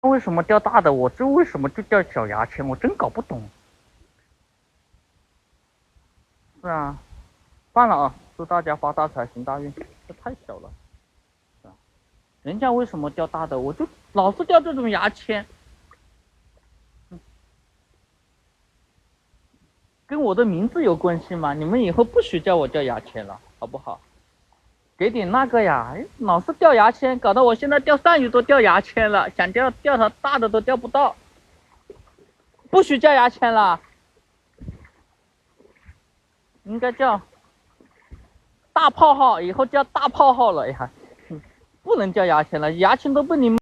为什么掉大的，我这为什么就掉小牙签？我真搞不懂。是啊，办了啊！祝大家发大财，行大运。这太小了，是吧？人家为什么掉大的，我就老是掉这种牙签，跟我的名字有关系吗？你们以后不许叫我掉牙签了，好不好？给点那个呀，老是掉牙签，搞得我现在钓鳝鱼都掉牙签了，想钓条大的都钓不到，不许叫牙签了，应该叫大泡号，以后叫大泡号了呀，不能叫牙签了，牙签都被你们。